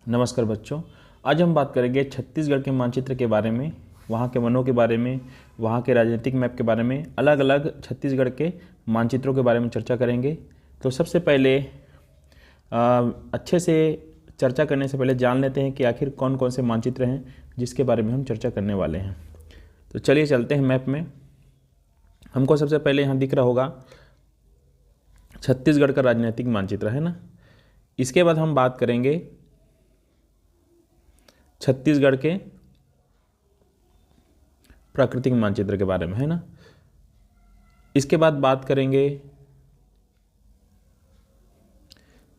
नमस्कार बच्चों। आज हम बात करेंगे छत्तीसगढ़ के मानचित्र के बारे में, वहाँ के वनों के बारे में, वहाँ के राजनीतिक मैप के बारे में, अलग अलग छत्तीसगढ़ के मानचित्रों के बारे में चर्चा करेंगे। तो सबसे पहले अच्छे से चर्चा करने से पहले जान लेते हैं कि आखिर कौन कौन से मानचित्र हैं जिसके बारे में हम चर्चा करने वाले हैं। तो चलिए चलते हैं मैप में। हमको सबसे पहले यहाँ दिख रहा होगा छत्तीसगढ़ का राजनीतिक मानचित्र, है ना। इसके बाद हम बात करेंगे छत्तीसगढ़ के प्राकृतिक मानचित्र के बारे में, है ना। इसके बाद बात करेंगे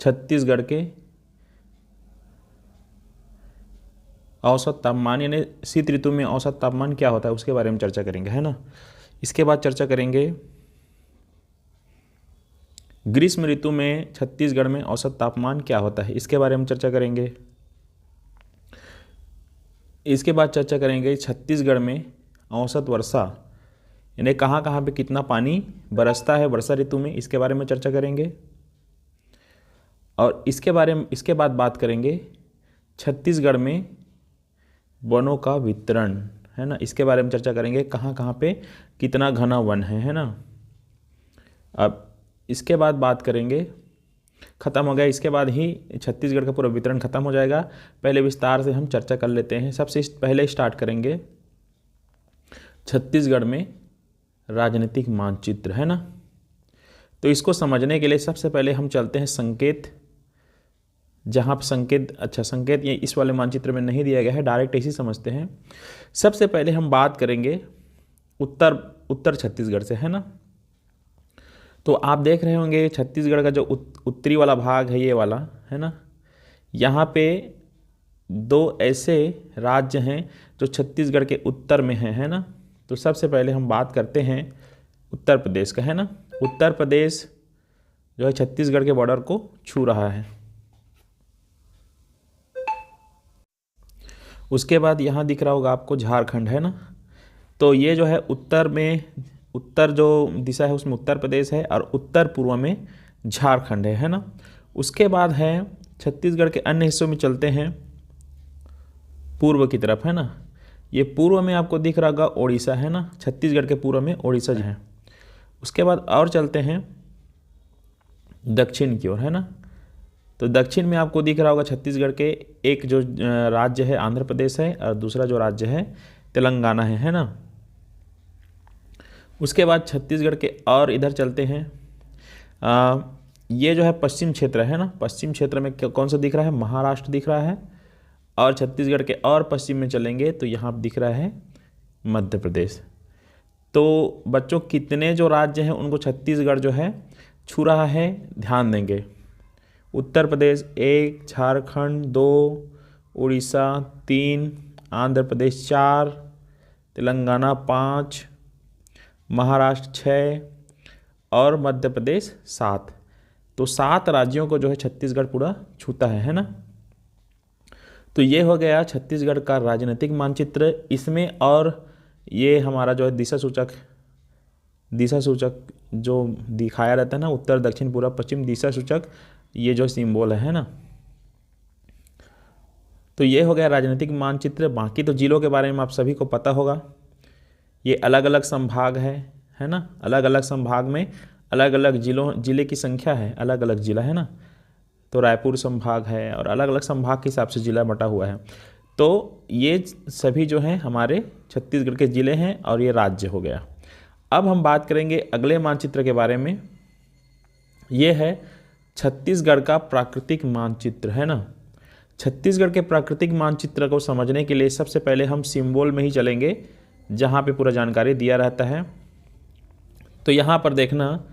छत्तीसगढ़ के औसत तापमान, यानी शीत ऋतु में औसत तापमान क्या होता है उसके बारे में चर्चा करेंगे, है ना। इसके बाद चर्चा करेंगे ग्रीष्म ऋतु में छत्तीसगढ़ में औसत तापमान क्या होता है, इसके बारे में चर्चा करेंगे। इसके बाद चर्चा करेंगे छत्तीसगढ़ में औसत वर्षा, यानी कहाँ कहाँ पे कितना पानी बरसता है वर्षा ऋतु में, इसके बारे में चर्चा करेंगे। और इसके बाद बात करेंगे छत्तीसगढ़ में वनों का वितरण, है ना। इसके बारे में चर्चा करेंगे कहाँ कहाँ पे कितना घना वन है ना। अब इसके बाद बात करेंगे, खत्म हो गया, इसके बाद ही छत्तीसगढ़ का पूरा वितरण खत्म हो जाएगा। पहले विस्तार से हम चर्चा कर लेते हैं। सबसे पहले स्टार्ट करेंगे छत्तीसगढ़ में राजनीतिक मानचित्र, है ना। तो इसको समझने के लिए सबसे पहले हम चलते हैं संकेत, जहाँ पर संकेत ये इस वाले मानचित्र में नहीं दिया गया है, डायरेक्ट ऐसे समझते हैं। सबसे पहले हम बात करेंगे उत्तर छत्तीसगढ़ से, है ना। तो आप देख रहे होंगे छत्तीसगढ़ का जो उत्तरी वाला भाग है, ये वाला, है ना। यहाँ पे दो ऐसे राज्य हैं जो छत्तीसगढ़ के उत्तर में हैं, है ना। तो सबसे पहले हम बात करते हैं उत्तर प्रदेश का, है ना। उत्तर प्रदेश जो है छत्तीसगढ़ के बॉर्डर को छू रहा है। उसके बाद यहाँ दिख रहा होगा आपको झारखंड, है ना। तो ये जो है उत्तर जो दिशा है उसमें उत्तर प्रदेश है और उत्तर पूर्व में झारखंड है ना। उसके बाद है छत्तीसगढ़ के अन्य हिस्सों में चलते हैं पूर्व की तरफ, है ना। ये पूर्व में आपको दिख रहा होगा ओडिशा, है ना। छत्तीसगढ़ के पूर्व में ओडिशा है। उसके बाद और चलते हैं दक्षिण की ओर, है ना। तो दक्षिण में आपको दिख रहा होगा छत्तीसगढ़ के एक जो राज्य है आंध्र प्रदेश है और दूसरा जो राज्य है तेलंगाना है ना। उसके बाद छत्तीसगढ़ के और इधर चलते हैं, ये जो है पश्चिम क्षेत्र है ना। पश्चिम क्षेत्र में कौन सा दिख रहा है, महाराष्ट्र दिख रहा है। और छत्तीसगढ़ के और पश्चिम में चलेंगे तो यहाँ दिख रहा है मध्य प्रदेश। तो बच्चों कितने जो राज्य हैं उनको छत्तीसगढ़ जो है छू रहा है, ध्यान देंगे। उत्तर प्रदेश 1, झारखंड 2, उड़ीसा 3, आंध्र प्रदेश 4, तेलंगाना 5, महाराष्ट्र 6 और मध्य प्रदेश 7। तो 7 राज्यों को जो है छत्तीसगढ़ पूरा छूता है ना। तो ये हो गया छत्तीसगढ़ का राजनीतिक मानचित्र। इसमें और ये हमारा जो है दिशा सूचक जो दिखाया रहता है ना, उत्तर दक्षिण पूर्व पश्चिम दिशा सूचक, ये जो सिंबल है ना। तो ये हो गया राजनीतिक मानचित्र। बाकी तो जिलों के बारे में आप सभी को पता होगा, ये अलग अलग संभाग है ना। अलग अलग संभाग में अलग अलग जिले की संख्या है, अलग अलग जिला, है ना। तो रायपुर संभाग है और अलग अलग संभाग के हिसाब से जिला बटा हुआ है। तो ये सभी जो हैं हमारे छत्तीसगढ़ के जिले हैं और ये राज्य हो गया। अब हम बात करेंगे अगले मानचित्र के बारे में। ये है छत्तीसगढ़ का प्राकृतिक मानचित्र, है ना। छत्तीसगढ़ के प्राकृतिक मानचित्र को समझने के लिए सबसे पहले हम सिंबल में ही चलेंगे, जहाँ पे पूरा जानकारी दिया रहता है। तो यहाँ पर देखना,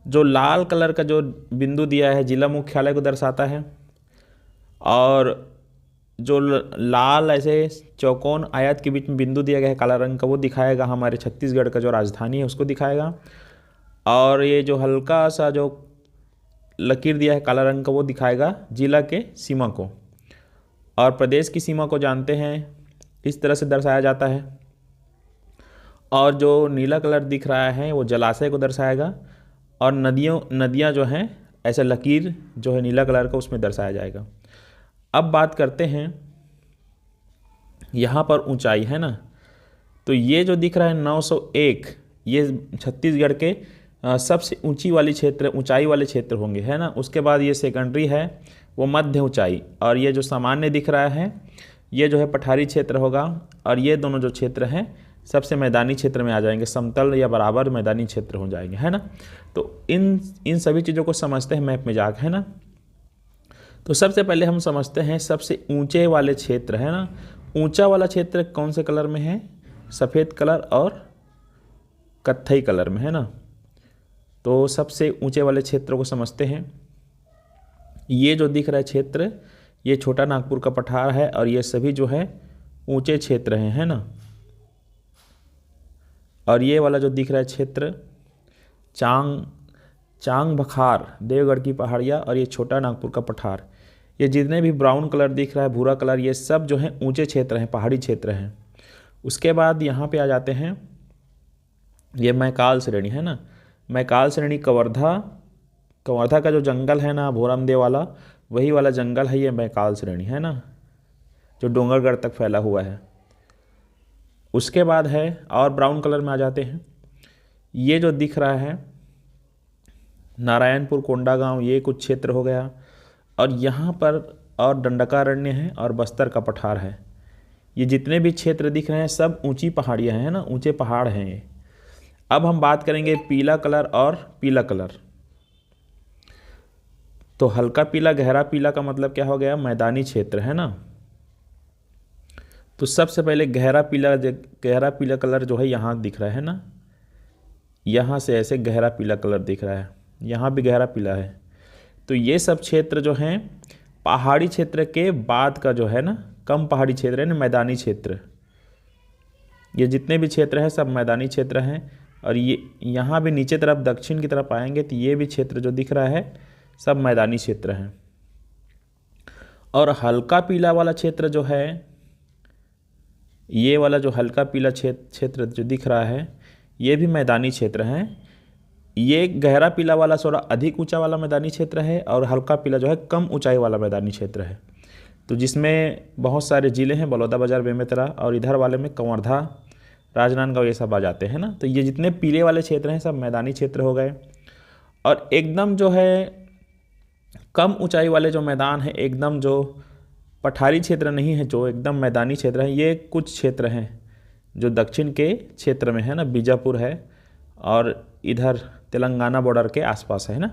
जो लाल कलर का जो बिंदु दिया है जिला मुख्यालय को दर्शाता है, और जो लाल ऐसे चौकोन आयत के बीच में बिंदु दिया गया है काला रंग का, वो दिखाएगा हमारे छत्तीसगढ़ का जो राजधानी है उसको दिखाएगा। और ये जो हल्का सा जो लकीर दिया है काला रंग का, वो दिखाएगा जिला के सीमा को। और प्रदेश की सीमा को जानते हैं इस तरह से दर्शाया जाता है। और जो नीला कलर दिख रहा है वो जलाशय को दर्शाएगा, और नदियाँ जो हैं ऐसे लकीर जो है नीला कलर का उसमें दर्शाया जाएगा। अब बात करते हैं यहाँ पर ऊंचाई, है ना। तो ये जो दिख रहा है 901, ये छत्तीसगढ़ के सबसे ऊंचाई वाले क्षेत्र होंगे, है ना। उसके बाद ये सेकेंडरी है वो मध्य ऊंचाई, और ये जो सामान्य दिख रहा है ये जो है पठारी क्षेत्र होगा, और ये दोनों जो क्षेत्र हैं सबसे मैदानी क्षेत्र में आ जाएंगे, समतल या बराबर मैदानी क्षेत्र हो जाएंगे, है ना। तो इन सभी चीज़ों को समझते हैं मैप में जाकर, है ना। तो सबसे पहले हम समझते हैं सबसे ऊंचे वाले क्षेत्र, है ना। ऊंचा वाला क्षेत्र कौन से कलर में है? सफ़ेद कलर और कत्थई कलर में, है ना। तो सबसे ऊंचे वाले क्षेत्र को समझते हैं। ये जो दिख रहा है क्षेत्र, ये छोटा नागपुर का पठार है, और ये सभी जो है ऊंचे क्षेत्र हैं, है ना। और ये वाला जो दिख रहा है क्षेत्र चांग बखार, देवगढ़ की पहाड़ियाँ, और ये छोटा नागपुर का पठार, ये जितने भी ब्राउन कलर दिख रहा है, भूरा कलर, ये सब जो है ऊंचे क्षेत्र हैं, पहाड़ी क्षेत्र हैं। उसके बाद यहाँ पे आ जाते हैं, ये मैकाल श्रेणी, है ना। मैकाल श्रेणी कवर्धा का जो जंगल है ना, भोरमदेव वाला, वही वाला जंगल है ये मैकाल श्रेणी, है ना, जो डोंगरगढ़ तक फैला हुआ है। उसके बाद है, और ब्राउन कलर में आ जाते हैं, ये जो दिख रहा है नारायणपुर, कोंडागांव, ये कुछ क्षेत्र हो गया। और यहाँ पर और दंडकारण्य है और बस्तर का पठार है। ये जितने भी क्षेत्र दिख रहे हैं सब ऊंची पहाड़ियाँ हैं ना, ऊंचे पहाड़ हैं ये। अब हम बात करेंगे पीला कलर और पीला कलर। तो हल्का पीला, गहरा पीला का मतलब क्या हो गया? मैदानी क्षेत्र, है ना। तो सबसे पहले गहरा पीला कलर जो है यहाँ दिख रहा है ना, यहाँ से ऐसे गहरा पीला कलर दिख रहा है, यहाँ भी गहरा पीला है। तो ये सब क्षेत्र जो हैं पहाड़ी क्षेत्र के बाद का जो है ना, कम पहाड़ी क्षेत्र है ना, मैदानी क्षेत्र। ये जितने भी क्षेत्र हैं सब मैदानी क्षेत्र हैं। और ये यहाँ भी नीचे तरफ दक्षिण की तरफ आएंगे तो ये भी क्षेत्र जो दिख रहा है सब मैदानी क्षेत्र हैं। और हल्का पीला वाला क्षेत्र जो है, ये वाला जो हल्का पीला क्षेत्र जो दिख रहा है ये भी मैदानी क्षेत्र हैं। ये गहरा पीला वाला थोड़ा अधिक ऊंचा वाला मैदानी क्षेत्र है, और हल्का पीला जो है कम ऊंचाई वाला मैदानी क्षेत्र है। तो जिसमें बहुत सारे ज़िले हैं, बलौदाबाजार, बेमेतरा, और इधर वाले में कवर्धा, राजनांदगांव, ये सब आ जाते हैं ना। तो ये जितने पीले वाले क्षेत्र हैं सब मैदानी क्षेत्र हो गए। और एकदम जो है कम ऊंचाई वाले जो मैदान है, एकदम जो पठारी क्षेत्र नहीं है, जो एकदम मैदानी क्षेत्र है, ये कुछ क्षेत्र हैं जो दक्षिण के क्षेत्र में है ना, बीजापुर है और इधर तेलंगाना बॉर्डर के आसपास है ना।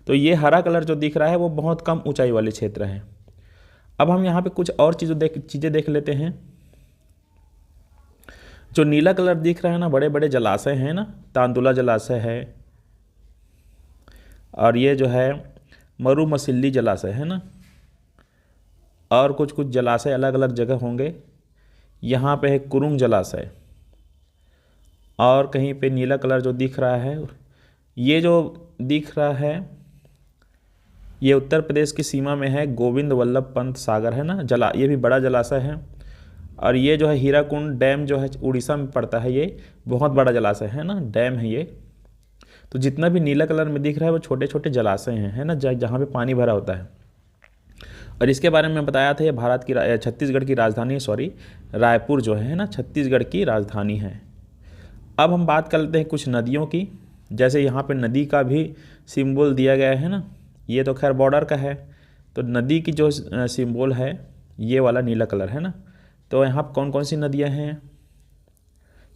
तो ये हरा कलर जो दिख रहा है वो बहुत कम ऊंचाई वाले क्षेत्र हैं। अब हम यहाँ पे कुछ और चीज़ें देख लेते हैं। जो नीला कलर दिख रहा है ना, बड़े बड़े जलाशय हैं ना, तांदुला जलाशय है, और ये जो है मरु मसिल्ली जलाशय है ना, और कुछ कुछ जलाशय अलग अलग जगह होंगे। यहाँ पे है कुरुंग जलाशय, और कहीं पे नीला कलर जो दिख रहा है, ये जो दिख रहा है ये उत्तर प्रदेश की सीमा में है, गोविंद वल्लभ पंत सागर है ना, ये भी बड़ा जलाशय है। और ये जो है हीराकुंड डैम जो है उड़ीसा में पड़ता है, ये बहुत बड़ा जलाशय है ना, डैम है ये। तो जितना भी नीला कलर में दिख रहा है वो छोटे छोटे जलाशय हैं, है ना, जहाँ पे पानी भरा होता है। और इसके बारे में बताया था, ये छत्तीसगढ़ की राजधानी, रायपुर जो है ना, छत्तीसगढ़ की राजधानी है। अब हम बात कर लेते हैं कुछ नदियों की। जैसे यहाँ पे नदी का भी सिंबल दिया गया है ना, ये तो खैर बॉर्डर का है। तो नदी की जो सिंबल है ये वाला नीला कलर है ना। तो यहाँ पर कौन कौन सी नदियाँ हैं,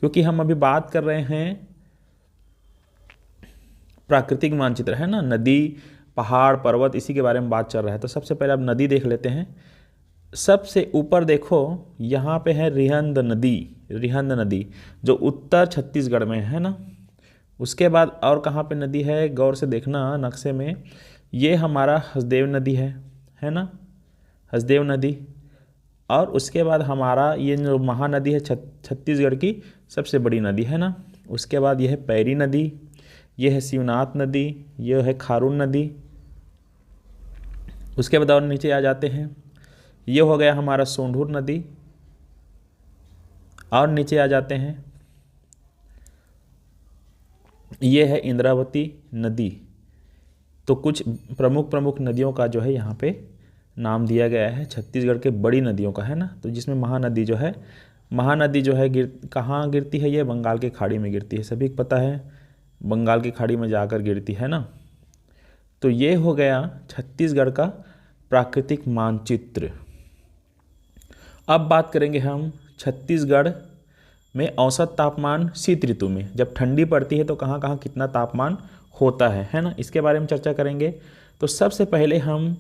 क्योंकि हम अभी बात कर रहे हैं प्राकृतिक मानचित्र है ना, नदी, पहाड़, पर्वत, इसी के बारे में बात चल रहा है। तो सबसे पहले अब नदी देख लेते हैं। सबसे ऊपर देखो यहाँ पे है रिहंद नदी जो उत्तर छत्तीसगढ़ में है ना। उसके बाद और कहाँ पे नदी है, गौर से देखना नक्शे में, ये हमारा हसदेव नदी है ना, हसदेव नदी। और उसके बाद हमारा ये जो महानदी है छत्तीसगढ़ की सबसे बड़ी नदी है ना। उसके बाद ये है पैरी नदी, ये है शिवनाथ नदी, ये है खारून नदी। उसके बाद और नीचे आ जाते हैं, ये हो गया हमारा सोंढूर नदी। और नीचे आ जाते हैं, ये है इंद्रावती नदी। तो कुछ प्रमुख नदियों का जो है यहाँ पे नाम दिया गया है छत्तीसगढ़ के बड़ी नदियों का, है ना। तो जिसमें महानदी जो है कहाँ गिरती है, ये बंगाल की खाड़ी में गिरती है, सभी को पता है, बंगाल की खाड़ी में जाकर गिरती है ना। तो ये हो गया छत्तीसगढ़ का प्राकृतिक मानचित्र। अब बात करेंगे हम छत्तीसगढ़ में औसत तापमान शीत ऋतु में, जब ठंडी पड़ती है तो कहाँ कहाँ कितना तापमान होता है ना, इसके बारे में चर्चा करेंगे। तो सबसे पहले हम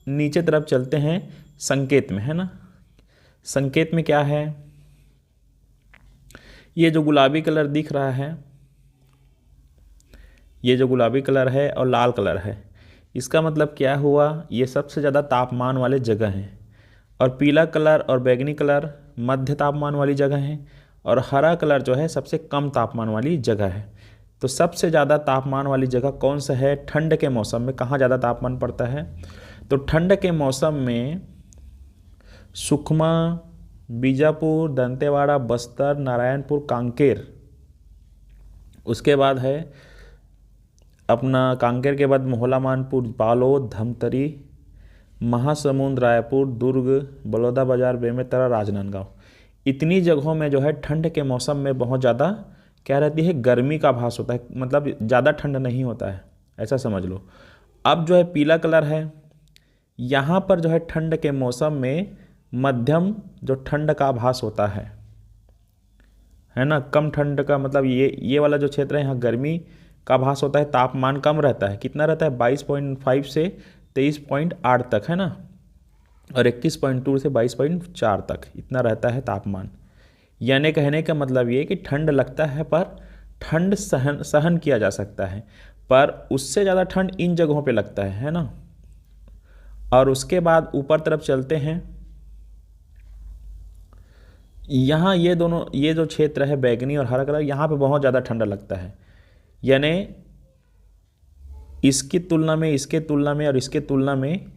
नीचे तरफ चलते हैं संकेत में, है ना। संकेत में क्या है, ये जो गुलाबी कलर दिख रहा है, ये जो गुलाबी कलर है और लाल कलर है, इसका मतलब क्या हुआ, ये सबसे ज़्यादा तापमान वाले जगह हैं। और पीला कलर और बैगनी कलर मध्य तापमान वाली जगह है, और हरा कलर जो है सबसे कम तापमान वाली जगह है। तो सबसे ज़्यादा तापमान वाली जगह कौन सा है, ठंड के मौसम में कहाँ ज़्यादा तापमान पड़ता है, तो ठंड के मौसम में सुकमा, बीजापुर, दंतेवाड़ा, बस्तर, नारायणपुर, कांकेर, उसके बाद है अपना कांकेर के बाद मोहला मानपुर, बालोद, धमतरी, महासमुंद, रायपुर, दुर्ग, बलौदाबाजार, बेमेतरा, राजनांदगांव, इतनी जगहों में जो है ठंड के मौसम में बहुत ज़्यादा क्या रहती है, गर्मी का आभास होता है, मतलब ज़्यादा ठंड नहीं होता है, ऐसा समझ लो। अब जो है पीला कलर है, यहाँ पर जो है ठंड के मौसम में मध्यम जो ठंड का आभास होता है ना, कम ठंड का, मतलब ये वाला जो क्षेत्र है यहाँ गर्मी का आभास होता है, तापमान कम रहता है, कितना रहता है 22.5 से 23.8 तक, है ना, और 21.2 से 22.4 तक इतना रहता है तापमान। यानी कहने का मतलब ये कि ठंड लगता है पर ठंड सहन किया जा सकता है, पर उससे ज़्यादा ठंड इन जगहों पे लगता है ना। और उसके बाद ऊपर तरफ चलते हैं, यहाँ ये जो क्षेत्र है बैगनी और हरा कलर, यहाँ पे बहुत ज़्यादा ठंडा लगता है, यानी इसकी तुलना में, इसके तुलना में और इसके तुलना में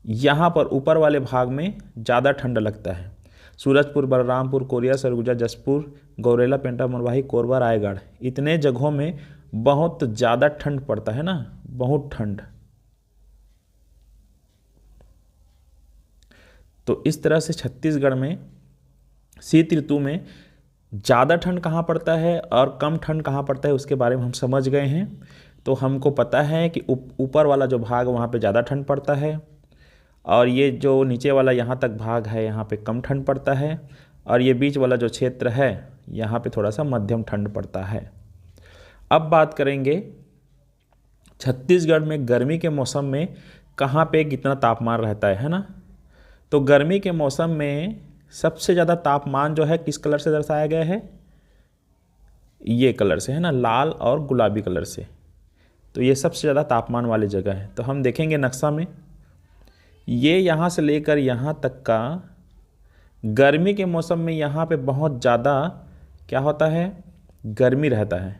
यहाँ पर ऊपर वाले भाग में ज़्यादा ठंड लगता है। सूरजपुर, बलरामपुर, कोरिया, सरगुजा, जसपुर, गौरेला, पेंटा, मरवाही, कोरबा, रायगढ़, इतने जगहों में बहुत ज़्यादा ठंड पड़ता है ना, बहुत ठंड। तो इस तरह से छत्तीसगढ़ में शीत ऋतु में ज़्यादा ठंड कहाँ पड़ता है और कम ठंड कहाँ पड़ता है उसके बारे में हम समझ गए हैं। तो हमको पता है कि ऊपर वाला जो भाग वहाँ पे ज़्यादा ठंड पड़ता है, और ये जो नीचे वाला यहाँ तक भाग है यहाँ पे कम ठंड पड़ता है, और ये बीच वाला जो क्षेत्र है यहाँ पे थोड़ा सा मध्यम ठंड पड़ता है। अब बात करेंगे छत्तीसगढ़ में गर्मी के मौसम में कहाँ पे कितना तापमान रहता है ना। तो गर्मी के मौसम में सबसे ज़्यादा तापमान जो है किस कलर से दर्शाया गया है, ये कलर से, है ना, लाल और गुलाबी कलर से। तो ये सबसे ज़्यादा तापमान वाली जगह है। तो हम देखेंगे नक्शा में, ये यहाँ से लेकर यहाँ तक का गर्मी के मौसम में यहाँ पे बहुत ज़्यादा क्या होता है, गर्मी रहता है।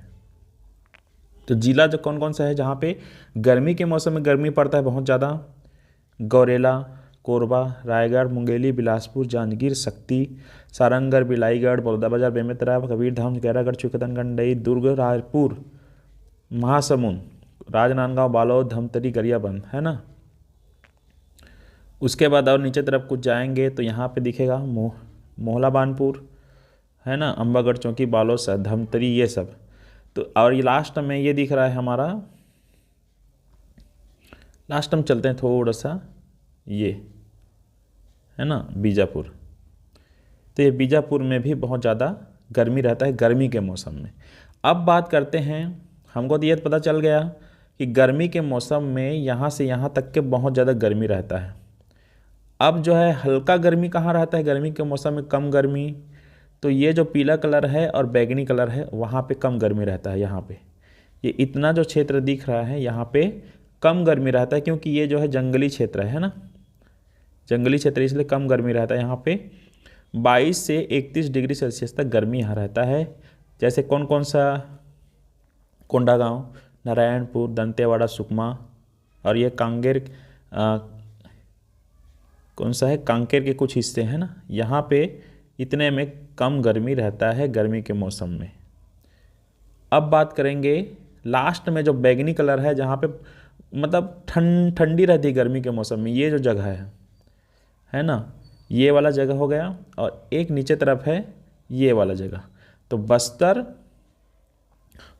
तो जिला जो कौन कौन सा है जहाँ पे गर्मी के मौसम में गर्मी पड़ता है बहुत ज़्यादा, गौरेला, कोरबा, रायगढ़, मुंगेली, बिलासपुर, जांजगीर, शक्ति, सारंगढ़, बिलाईगढ़, बलौदाबाजार, बेमेतरा, कबीरधाम, कैरागढ़, चिकतनगंडई, दुर्ग, रायपुर, महासमुंद, राजनांदगांव, बालोद, धमतरी, गरियाबंद, है ना। उसके बाद और नीचे तरफ कुछ जाएंगे तो यहाँ पे दिखेगा मोहला बानपुर, है ना, अम्बागढ़ चौकी, बालोद, धमतरी, ये सब। तो और ये लास्ट में ये दिख रहा है हमारा, लास्ट में चलते हैं थोड़ा सा, ये है ना बीजापुर। तो ये बीजापुर में भी बहुत ज़्यादा गर्मी रहता है गर्मी के मौसम में। अब बात करते हैं, हमको तो ये पता चल गया कि गर्मी के मौसम में यहाँ से यहाँ तक के बहुत ज़्यादा गर्मी रहता है। अब जो है हल्का गर्मी कहाँ रहता है गर्मी के मौसम में, कम गर्मी, तो ये जो पीला कलर है और बैगनी कलर है वहाँ पे कम गर्मी रहता है। यहाँ पे ये इतना जो क्षेत्र दिख रहा है यहाँ पे कम गर्मी रहता है, क्योंकि ये जो है जंगली क्षेत्र है ना, जंगली क्षेत्र, इसलिए कम गर्मी रहता है। यहाँ पे 22 से 31 डिग्री सेल्सियस तक गर्मी यहाँ रहता है। जैसे कौन कौन सा, कोंडागांव, नारायणपुर, दंतेवाड़ा, सुकमा, और ये कांकेर, कौन सा है, कांकेर के कुछ हिस्से हैं ना, यहाँ पे इतने में कम गर्मी रहता है गर्मी के मौसम में। अब बात करेंगे लास्ट में जो बैगनी कलर है, जहाँ पे मतलब ठंडी रहती है गर्मी के मौसम में। ये जो जगह है ना, ये वाला जगह हो गया, और एक नीचे तरफ है ये वाला जगह। तो बस्तर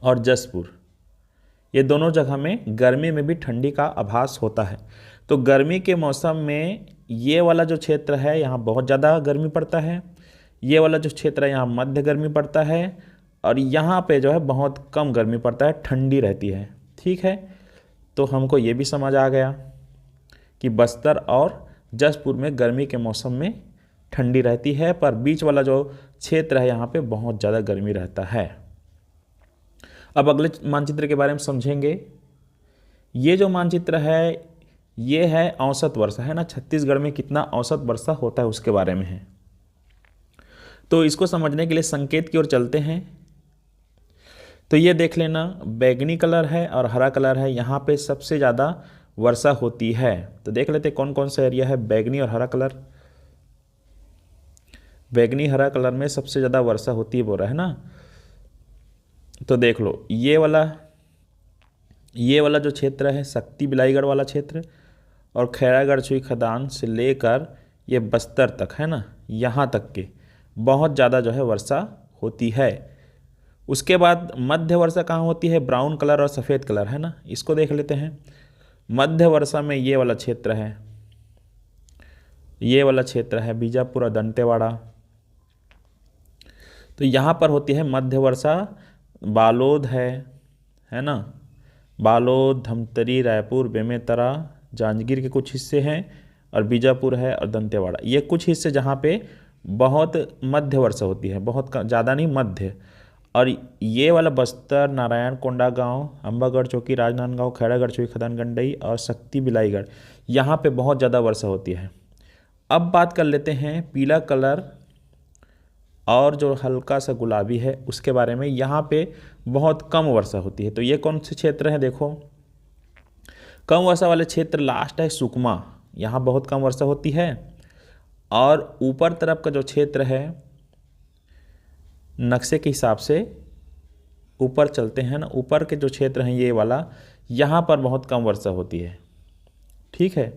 और जसपुर, ये दोनों जगह में गर्मी में भी ठंडी का आभास होता है। तो गर्मी के मौसम में ये वाला जो क्षेत्र है यहाँ बहुत ज़्यादा गर्मी पड़ता है, ये वाला जो क्षेत्र है यहाँ मध्य गर्मी पड़ता है, और यहाँ पे जो है बहुत कम गर्मी पड़ता है, ठंडी रहती है। ठीक है, तो हमको ये भी समझ आ गया कि बस्तर और जसपुर में गर्मी के मौसम में ठंडी रहती है, पर बीच वाला जो क्षेत्र है यहाँ पे बहुत ज़्यादा गर्मी रहता है। अब अगले मानचित्र के बारे में समझेंगे। ये जो मानचित्र है ये है औसत वर्षा, है ना, छत्तीसगढ़ में कितना औसत वर्षा होता है उसके बारे में है। तो इसको समझने के लिए संकेत की ओर चलते हैं। तो ये देख लेना, बैगनी कलर है और हरा कलर है, यहाँ पे सबसे ज़्यादा वर्षा होती है। तो देख लेते कौन कौन सा एरिया है बैगनी और हरा कलर। बैगनी हरा कलर में सबसे ज़्यादा वर्षा होती है बोल रहा है ना। तो देख लो ये वाला जो क्षेत्र है शक्ति बिलाईगढ़ वाला क्षेत्र, और खैरागढ़ छुई खदान से लेकर ये बस्तर तक, है ना, यहाँ तक के बहुत ज़्यादा जो है वर्षा होती है। उसके बाद मध्य वर्षा कहाँ होती है, ब्राउन कलर और सफ़ेद कलर, है ना। इसको देख लेते हैं। मध्य वर्षा में ये वाला क्षेत्र है, ये वाला क्षेत्र है बीजापुर और दंतेवाड़ा। तो यहाँ पर होती है मध्य वर्षा। बालोद है ना, बालोद, धमतरी, रायपुर, बेमेतरा, जांजगीर के कुछ हिस्से हैं, और बीजापुर है और दंतेवाड़ा, ये कुछ हिस्से जहाँ पे बहुत मध्य वर्षा होती है, बहुत ज़्यादा नहीं, मध्य। और ये वाला बस्तर, नारायण कोंडागांव, अंबागढ़ चौकी, राजनांदगांव, खैरागढ़ चौकी, खदान गंडई और शक्ति बिलाईगढ़, यहाँ पे बहुत ज़्यादा वर्षा होती है। अब बात कर लेते हैं पीला कलर और जो हल्का सा गुलाबी है उसके बारे में। यहाँ पे बहुत कम वर्षा होती है। तो ये कौन से क्षेत्र हैं, देखो कम वर्षा वाले क्षेत्र लास्ट है सुकमा, यहाँ बहुत कम वर्षा होती है। और ऊपर तरफ का जो क्षेत्र है नक्शे के हिसाब से ऊपर चलते हैं ना, ऊपर के जो क्षेत्र हैं ये वाला, यहाँ पर बहुत कम वर्षा होती है। ठीक है,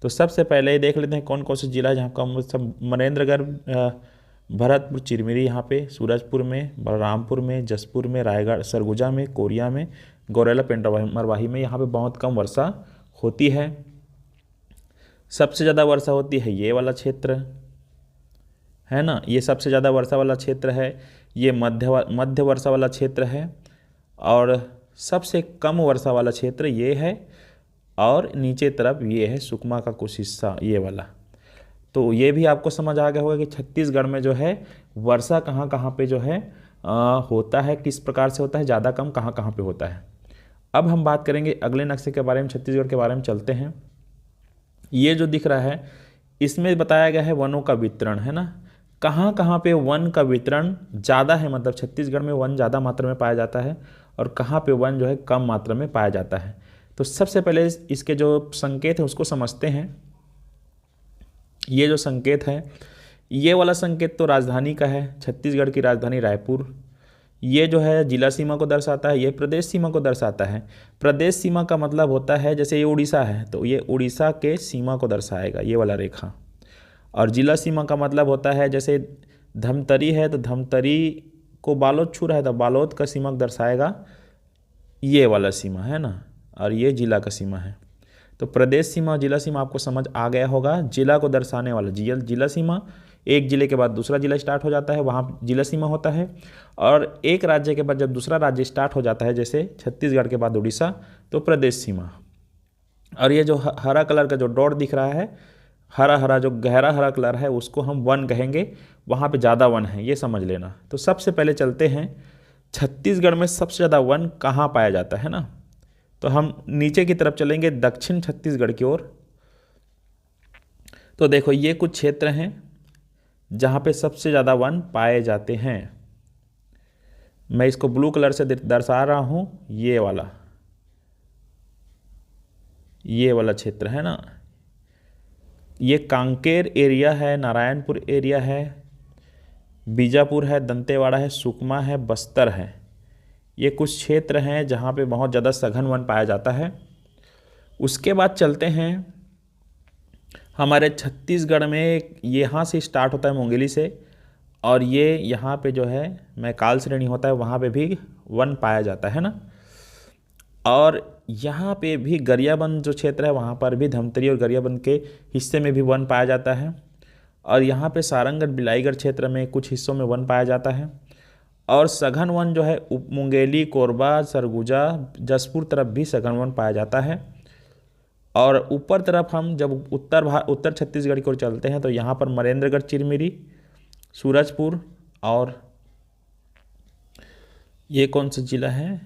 तो सबसे पहले देख लेते हैं कौन कौन से जिला है जहाँ कम वर्षा। मनेन्द्रगढ़, भरतपुर, चिरमिरी, यहाँ पे सूरजपुर में, बलरामपुर में, जसपुर में, रायगढ़, सरगुजा में, कोरिया में, गौरेला, पेंड्रा मरवाही में यहाँ पे बहुत कम वर्षा होती है। सबसे ज़्यादा वर्षा होती है ये वाला क्षेत्र, है ना, ये सबसे ज़्यादा वर्षा वाला क्षेत्र है। ये मध्य वर्षा वाला क्षेत्र है, और सबसे कम वर्षा वाला क्षेत्र ये है, और नीचे तरफ ये है सुकमा का कुछ हिस्सा, ये वाला। तो ये भी आपको समझ आ गया होगा कि छत्तीसगढ़ में जो है वर्षा कहाँ कहाँ पे जो है होता है, किस प्रकार से होता है, ज़्यादा कम कहाँ कहाँ पे होता है। अब हम बात करेंगे अगले नक्शे के बारे में, छत्तीसगढ़ के बारे में चलते हैं। ये जो दिख रहा है इसमें बताया गया है वनों का वितरण, है ना, कहाँ कहाँ पे वन का वितरण ज़्यादा है, मतलब छत्तीसगढ़ में वन ज़्यादा मात्रा में पाया जाता है, और कहाँ पे वन जो है कम मात्रा में पाया जाता है। तो सबसे पहले इसके जो संकेत हैं उसको समझते हैं। ये जो संकेत है, ये वाला संकेत तो राजधानी का है, छत्तीसगढ़ की राजधानी रायपुर। ये जो है जिला सीमा को दर्शाता है, ये प्रदेश सीमा को दर्शाता है। प्रदेश सीमा का मतलब होता है जैसे ये उड़ीसा है तो ये उड़ीसा के सीमा को दर्शाएगा, ये वाला रेखा। और जिला सीमा का मतलब होता है जैसे धमतरी है तो धमतरी को बालोद छू रहा है तो बालोद का सीमा को दर्शाएगा, ये वाला सीमा, है ना, और ये जिला का सीमा है। तो प्रदेश सीमा और जिला सीमा आपको समझ आ गया होगा। जिला को दर्शाने वाला जिला सीमा, एक जिले के बाद दूसरा जिला स्टार्ट हो जाता है, वहाँ जिला सीमा होता है। और एक राज्य के बाद जब दूसरा राज्य स्टार्ट हो जाता है, जैसे छत्तीसगढ़ के बाद उड़ीसा, तो प्रदेश सीमा। और ये जो हरा कलर का जो डॉट दिख रहा है, हरा जो गहरा हरा कलर है, उसको हम वन कहेंगे, वहाँ पे ज़्यादा वन है, ये समझ लेना। तो सबसे पहले चलते हैं छत्तीसगढ़ में सबसे ज़्यादा वन कहाँ पाया जाता है ना। तो हम नीचे की तरफ चलेंगे दक्षिण छत्तीसगढ़ की ओर। तो देखो ये कुछ क्षेत्र हैं जहाँ पे सबसे ज़्यादा वन पाए जाते हैं। मैं इसको ब्लू कलर से दर्शा रहा हूँ, ये वाला क्षेत्र है ना, ये कांकेर एरिया है, नारायणपुर एरिया है, बीजापुर है, दंतेवाड़ा है, सुकमा है, बस्तर है। ये कुछ क्षेत्र हैं जहाँ पे बहुत ज़्यादा सघन वन पाया जाता है। उसके बाद चलते हैं हमारे छत्तीसगढ़ में, यहाँ से स्टार्ट होता है मुंगेली से, और ये यहाँ पे जो है मैकाल श्रेणी होता है, वहाँ पे भी वन पाया जाता है ना। और यहाँ पे भी गरियाबंद जो क्षेत्र है वहाँ पर भी धमतरी और गरियाबंद के हिस्से में भी वन पाया जाता है। और यहाँ पे सारंगढ़ बिलाईगढ़ क्षेत्र में कुछ हिस्सों में वन पाया जाता है। और सघन वन जो है मुंगेली, कोरबा, सरगुजा, जसपुर तरफ भी सघन वन पाया जाता है। और ऊपर तरफ हम जब उत्तर छत्तीसगढ़ की ओर चलते हैं तो यहाँ पर मरेंद्रगढ़, चिरमिरी, सूरजपुर, और ये कौन सा जिला है,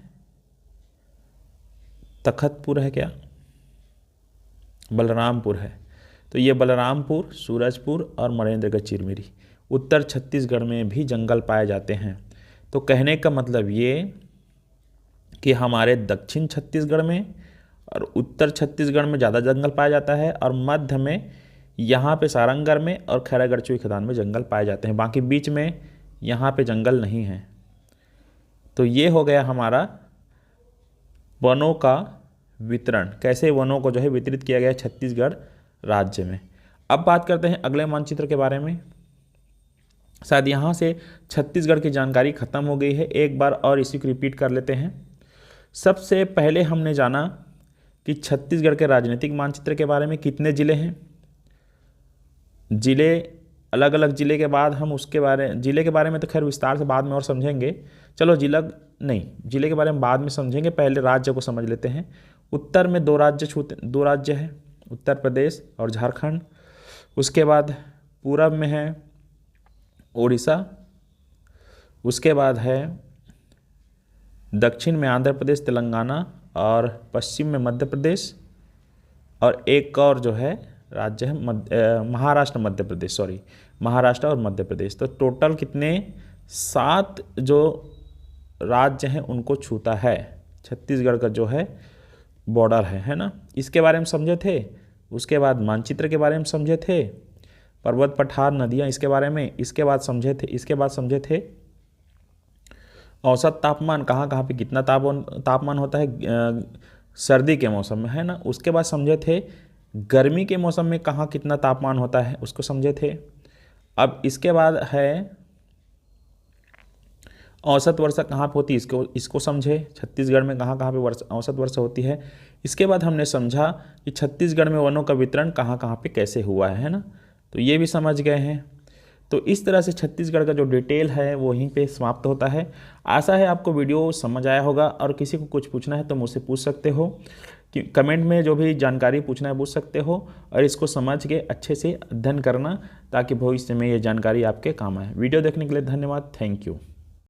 तखतपुर है क्या, बलरामपुर है। तो ये बलरामपुर, सूरजपुर और मरेंद्रगढ़, चिरमिरी उत्तर छत्तीसगढ़ में भी जंगल पाए जाते हैं। तो कहने का मतलब ये कि हमारे दक्षिण छत्तीसगढ़ में और उत्तर छत्तीसगढ़ में ज़्यादा जंगल पाया जाता है, और मध्य में यहाँ पे सारंगढ़ में और खैरागढ़ खदान में जंगल पाए जाते हैं। बाकी बीच में यहाँ पे जंगल नहीं है। तो ये हो गया हमारा वनों का वितरण, कैसे वनों को जो है वितरित किया गया छत्तीसगढ़ राज्य में। अब बात करते हैं अगले मानचित्र के बारे में। शायद यहाँ से छत्तीसगढ़ की जानकारी खत्म हो गई है, एक बार और इसी को रिपीट कर लेते हैं। सबसे पहले हमने जाना कि छत्तीसगढ़ के राजनीतिक मानचित्र के बारे में, कितने ज़िले हैं, ज़िले अलग अलग ज़िले के बाद हम ज़िले के बारे में तो खैर विस्तार से बाद में और समझेंगे। चलो ज़िले के बारे में बाद में समझेंगे, पहले राज्य को समझ लेते हैं। उत्तर में दो राज्य है, उत्तर प्रदेश और झारखंड। उसके बाद पूरब में है उड़ीसा, उसके बाद है दक्षिण में आंध्र प्रदेश, तेलंगाना, और पश्चिम में मध्य प्रदेश, और एक और जो है राज्य है महाराष्ट्र और मध्य प्रदेश। तो टोटल कितने, 7 जो राज्य हैं उनको छूता है छत्तीसगढ़ का जो है बॉर्डर है ना। इसके बारे में समझे थे। उसके बाद मानचित्र के बारे में समझे थे, पर्वत, पठार, नदियाँ, इसके बारे में इसके बाद समझे थे औसत तापमान, कहाँ कहाँ पे कितना तापमान होता है सर्दी के मौसम में, है ना। उसके बाद समझे थे गर्मी के मौसम में कहाँ कितना तापमान होता है, उसको समझे थे। अब इसके बाद है औसत वर्षा कहाँ पे होती है, इसको समझे, छत्तीसगढ़ में कहाँ कहाँ पे औसत वर्षा होती है। इसके बाद हमने समझा कि छत्तीसगढ़ में वनों का वितरण कहाँ कहाँ पे कैसे हुआ है ना। तो ये भी समझ गए हैं। तो इस तरह से छत्तीसगढ़ का जो डिटेल है वो यहीं पे समाप्त होता है। आशा है आपको वीडियो समझ आया होगा, और किसी को कुछ पूछना है तो मुझसे पूछ सकते हो, कि कमेंट में जो भी जानकारी पूछना है पूछ सकते हो, और इसको समझ के अच्छे से अध्ययन करना ताकि भविष्य में ये जानकारी आपके काम आए। वीडियो देखने के लिए धन्यवाद। Thank you.